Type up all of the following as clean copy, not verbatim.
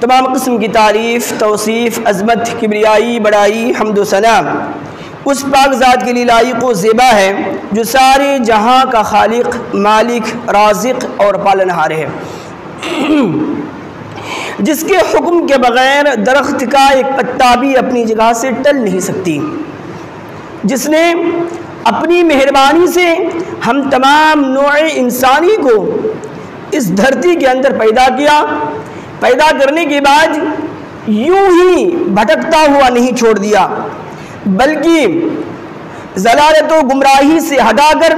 تمام قسم کی تعریف، توصیف، عظمت، کبریائی، بڑائی، حمد و ثنا اس پاک ذات کے لیے لائق و زیبا ہے جو سارے جہاں کا خالق، مالک، رازق اور پالنہار ہے، جس کے حکم کے بغیر درخت کا ایک پتا بھی اپنی جگہ سے ٹل نہیں سکتی، جس نے اپنی مہربانی سے ہم تمام نوع انسانی کو اس دھرتی کے اندر پیدا کیا، پیدا کرنے کے بعد یوں ہی بھٹکتا ہوا نہیں چھوڑ دیا، بلکہ ضلالت و گمراہی سے ہٹا کر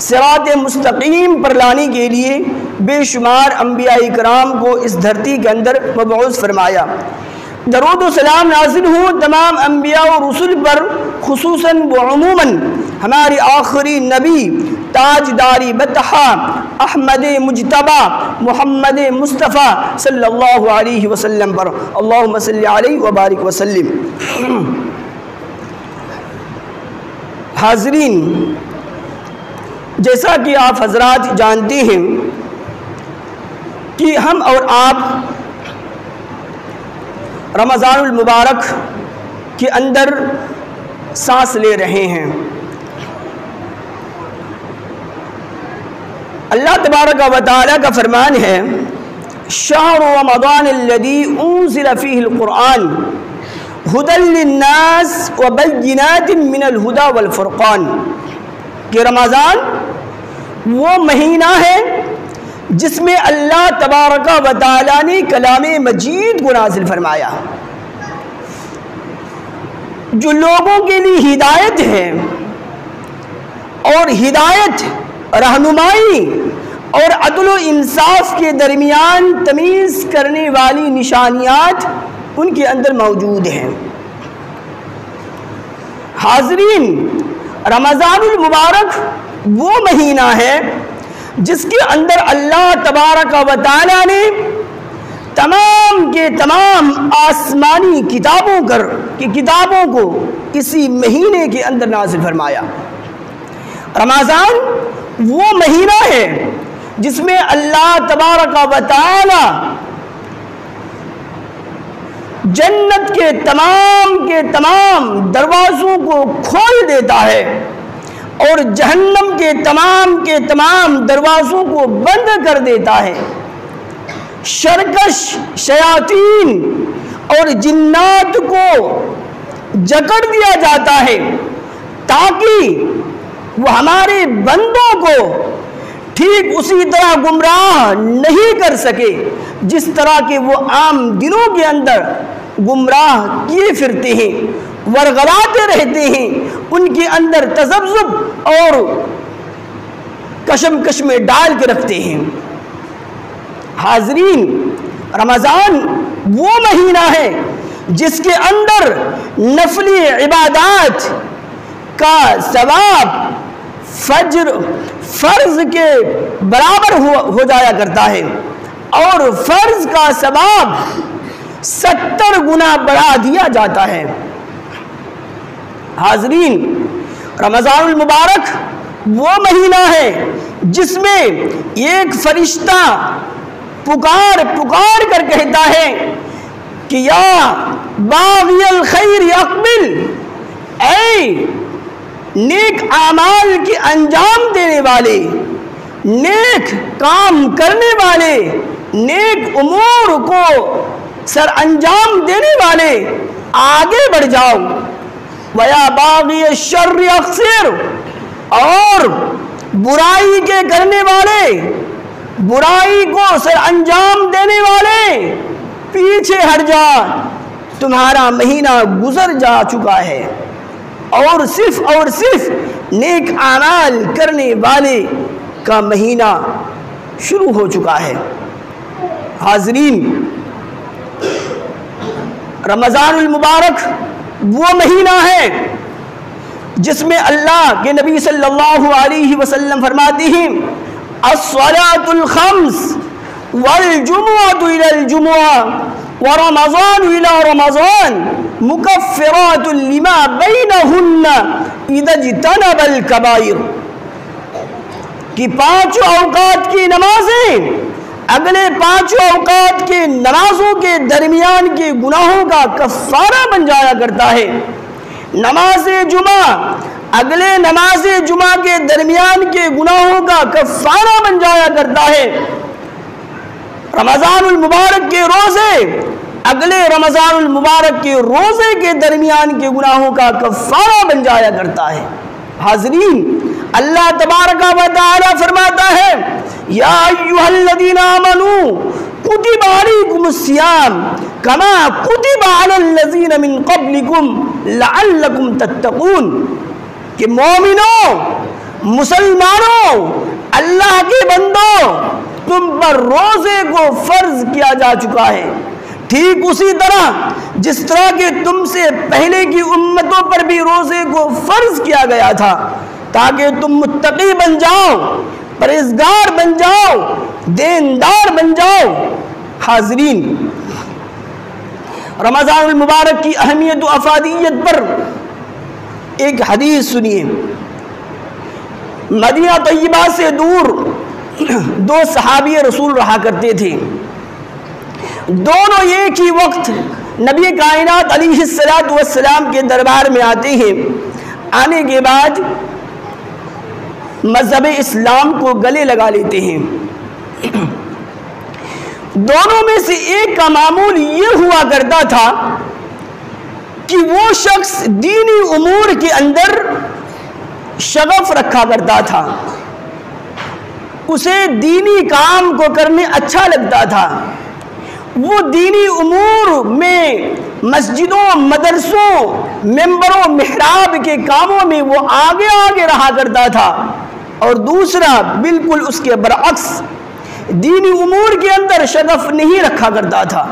صراط مستقیم پر لانے کے لیے بے شمار انبیاء کرام کو اس دھرتی کے اندر مبعوث فرمایا۔ درود و سلام نازل ہوں تمام انبیاء و رسل پر، خصوصاً و عموماً ہمارے آخری نبی تاجداری بطحا احمد مجتبی محمد مصطفیٰ صلی اللہ علیہ وسلم پر، اللہم صلی علیہ وبارک وسلم۔ حاضرین، جیسا کہ آپ حضرات جانتے ہیں کہ ہم اور آپ رمضان المبارک کے اندر سانس لے رہے ہیں۔ اللہ تبارک و تعالیٰ کا فرمان ہے شہر رمضان الذی انزل فیہ القرآن ھدی للناس وبینات من الہدی والفرقان، کہ رمضان وہ مہینہ ہے جس میں اللہ تبارک و تعالیٰ نے کلام مجید کو نازل فرمایا، جو لوگوں کے لیے ہدایت ہے، اور ہدایت، رہنمائی اور عدل و انصاف کے درمیان تمیز کرنے والی نشانیات ان کے اندر موجود ہیں۔ حاضرین، رمضان المبارک وہ مہینہ ہے جس کے اندر اللہ تبارک و تعالیٰ نے تمام کے تمام آسمانی کتابوں کو اسی مہینے کے اندر نازل فرمایا۔ رمضان وہ مہینہ ہے جس میں اللہ تبارک و تعالیٰ جنت کے تمام دروازوں کو کھول دیتا ہے اور جہنم کے تمام دروازوں کو بند کر دیتا ہے۔ شرکش شیاطین اور جنات کو جکڑ دیا جاتا ہے تاکہ وہ ہمارے بندوں کو ٹھیک اسی طرح گمراہ نہیں کر سکے جس طرح کہ وہ عام دنوں کے اندر گمراہ کیے پھرتے ہیں، ورغلاتے رہتے ہیں، ان کے اندر تذبذب اور کشمکش میں ڈال کے رکھتے ہیں۔ حاضرین، رمضان وہ مہینہ ہے جس کے اندر نفلی عبادات کا ثواب فرض کے برابر ہو جایا کرتا ہے، اور فرض کا ثواب 70 گنا بڑھا دیا جاتا ہے۔ حاضرین، رمضان المبارک وہ مہینہ ہے جس میں ایک فرشتہ پکار کر کہتا ہے کہ یا باغی الخیر اقبل، اے نیک اعمال کے انجام دینے والے، نیک کام کرنے والے، نیک امور کو سر انجام دینے والے، آگے بڑھ جاؤ۔ وَيَا بَاغِيَ الشَّرِّ أَقْصِرْ، اور برائی کے کرنے والے، برائی کو سر انجام دینے والے پیچھے ہٹ جا، تمہارا مہینہ گزر جا چکا ہے، اور صرف نیک اعمال کرنے والے کا مہینہ شروع ہو چکا ہے۔ حاضرین، رمضان المبارک وہ مہینہ ہے جس میں اللہ کے نبی صلی اللہ علیہ وسلم فرماتے ہیں الصلاة الخمس والجمعة إلى الجمعة ورمضان إلى رمضان مكفرات لما بينهن إذا اجتنب الكبائر، کہ 5 اوقات کی نمازیں اگلے 5 اوقات کے نمازوں کے درمیان کے گناہوں کا کفارہ بن جایا کرتا ہے۔ نماز جمعہ اگلے نماز جمعہ کے درمیان کے گناہوں کا کفارہ بن جایا کرتا ہے۔ رمضان المبارک کے روزے اگلے رمضان المبارک کے روزے کے درمیان کے گناہوں کا کفارہ بن جایا کرتا ہے۔ حاضرین، اللہ تبارک و تعالی فرماتا ہے یا ایھا الذین آمنوا کتب علیکم الصیام کما کتب علی الذین من قبلکم لعلکم تتقون، کہ مومنوں، مسلمانوں، اللہ کے بندوں، تم پر روزے کو فرض کیا جا چکا ہے، ٹھیک اسی طرح جس طرح کہ تم سے پہلے کی امتوں پر بھی روزے کو فرض کیا گیا تھا، تاکہ تم متقی بن جاؤ، پرہیزگار بن جاؤ، دیندار بن جاؤ۔ حاضرین، رمضان المبارک کی اہمیت و افادیت پر ایک حدیث سنیے۔ مدینہ طیبہ سے دور 2 صحابی رسول رہا کرتے تھے، دونوں ایک ہی وقت نبی کائنات علیہ السلام کے دربار میں آتے ہیں۔ آنے کے بعد مذہب اسلام کو گلے لگا لیتے ہیں۔ دونوں میں سے ایک کا معمول یہ ہوا کرتا تھا کہ وہ شخص دینی امور کے اندر شغف رکھا کرتا تھا، اسے دینی کام کو کرنے اچھا لگتا تھا، وہ دینی امور میں مسجدوں، مدرسوں، ممبروں، محراب کے کاموں میں وہ آگے آگے رہا کرتا تھا، اور دوسرا بالکل اس کے برعکس دینی امور کے اندر شغف نہیں رکھا کرتا تھا،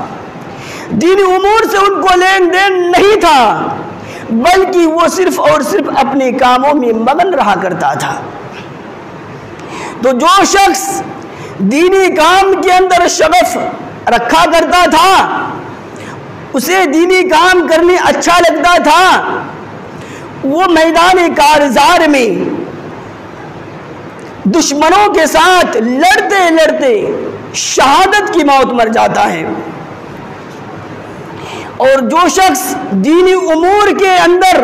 دینی امور سے ان کو لین دین نہیں تھا، بلکہ وہ صرف اور صرف اپنے کاموں میں مگن رہا کرتا تھا۔ تو جو شخص دینی کام کے اندر شغف رکھا کرتا تھا، اسے دینی کام کرنے اچھا لگتا تھا، وہ میدان کارزار میں دشمنوں کے ساتھ لڑتے لڑتے شہادت کی موت مر جاتا ہے۔ اور جو شخص دینی امور کے اندر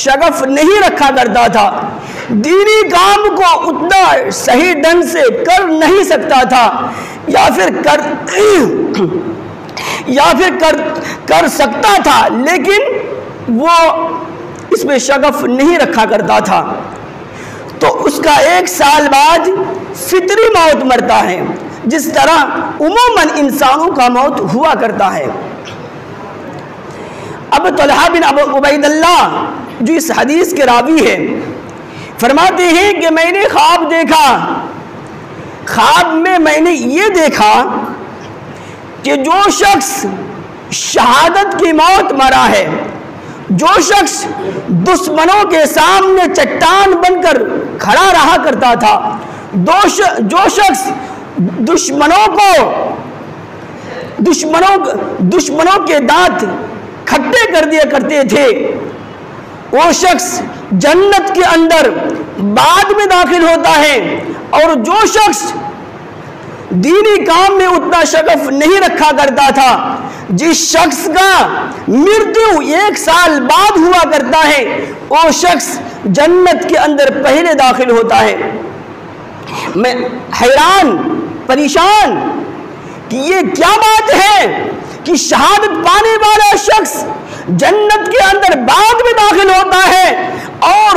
شغف نہیں رکھا کرتا تھا، دینی کام کو اتنا صحیح ڈھنگ سے کر نہیں سکتا تھا، یا پھر کر سکتا تھا لیکن وہ اس میں شغف نہیں رکھا کرتا تھا، تو اس کا 1 سال بعد فطری موت مرتا ہے، جس طرح عموماً انسانوں کا موت ہوا کرتا ہے۔ اب طلحہ بن عبید اللہ جو اس حدیث کے راوی ہے فرماتے ہیں کہ میں نے خواب دیکھا، خواب میں میں نے یہ دیکھا کہ جو شخص شہادت کی موت مرا ہے، جو شخص دشمنوں کے سامنے چٹان بن کر کھڑا رہا کرتا تھا، جو شخص دشمنوں کے دانت کھٹے کر دیا کرتے تھے، وہ شخص جنت کے اندر بعد میں داخل ہوتا ہے، اور جو شخص دینی کام میں اتنا شغف نہیں رکھا کرتا تھا، جس شخص کا مرتیو 1 سال بعد ہوا کرتا ہے، وہ شخص جنت کے اندر پہلے داخل ہوتا ہے۔ میں حیران پریشان کہ یہ کیا بات ہے کہ شہادت پانے والا شخص جنت کے اندر بعد میں داخل ہوتا ہے، اور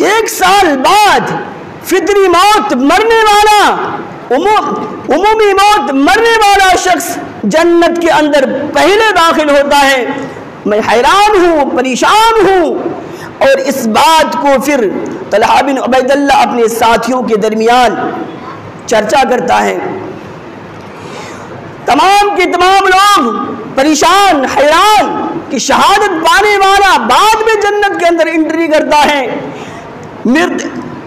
1 سال بعد فطری موت مرنے والا، عمومی موت مرنے والا شخص جنت کے اندر پہلے داخل ہوتا ہے۔ میں حیران ہوں، پریشان ہوں، اور اس بات کو پھر طلحہ بن عبید اللہ اپنے ساتھیوں کے درمیان چرچا کرتا ہے۔ تمام کے تمام لوگ پریشان، حیران کہ شہادت پانے والا بعد میں جنت کے اندر انٹری کرتا ہے،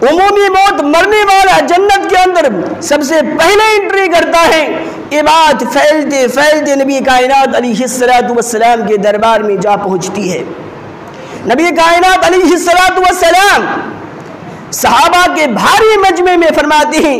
عمومی موت مرنے والا جنت کے اندر سب سے پہلے انٹری کرتا ہے۔ یہ بات پھیلتے پھیلتے نبی کائنات علیہ السلام کے دربار میں جا پہنچتی ہے۔ نبی کائنات علیہ السلام صحابہ کے بھاری مجمع میں فرماتے ہیں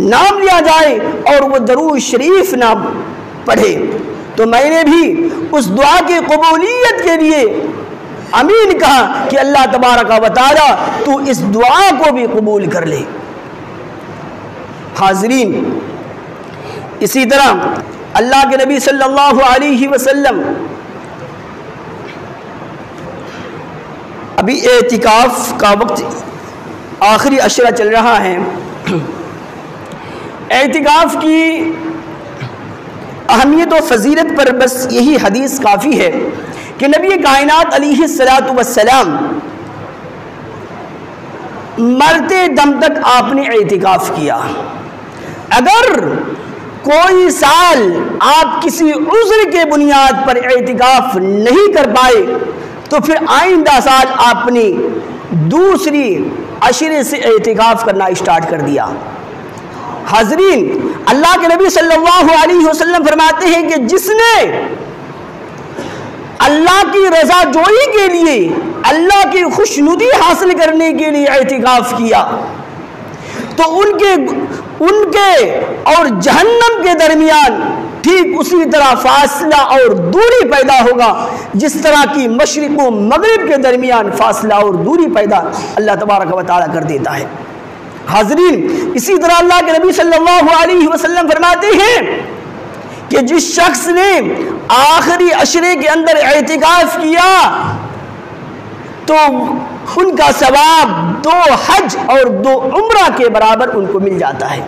نام لیا جائے اور وہ درود شریف نہ پڑھے، تو میں نے بھی اس دعا کی قبولیت کے لیے امین کہا کہ اللہ تبارک و تعالی تو اس دعا کو بھی قبول کر لے۔ حاضرین، اسی طرح اللہ کے نبی صلی اللہ علیہ وسلم ابھی اعتکاف کا وقت آخری عشرہ چل رہا ہے، اعتکاف کی اہمیت و فضیلت پر بس یہی حدیث کافی ہے کہ نبی کائنات علیہ الصلوۃ والسلام مرتے دم تک آپ نے اعتکاف کیا۔ اگر کوئی سال آپ کسی عذر کے بنیاد پر اعتکاف نہیں کر پائے تو پھر آئندہ سال آپ نے دوسری عشرے سے اعتکاف کرنا اسٹارٹ کر دیا۔ حاضرین، اللہ کے نبی صلی اللہ علیہ وسلم فرماتے ہیں کہ جس نے اللہ کی رضا جوئی کے لیے، اللہ کی خوشنودی حاصل کرنے کے لیے اعتکاف کیا تو ان کے اور جہنم کے درمیان ٹھیک اسی طرح فاصلہ اور دوری پیدا ہوگا جس طرح کی مشرق و مغرب کے درمیان فاصلہ اور دوری پیدا اللہ تبارک و تعالیٰ کر دیتا ہے۔ حاضرین، اسی طرح اللہ کے نبی صلی اللہ علیہ وسلم فرماتے ہیں کہ جس شخص نے آخری عشرے کے اندر اعتکاف کیا تو ان کا ثواب 2 حج اور 2 عمرہ کے برابر ان کو مل جاتا ہے۔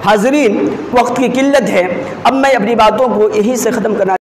حاضرین، وقت کی قلت ہے، اب میں اپنی باتوں کو یہیں سے ختم کرنا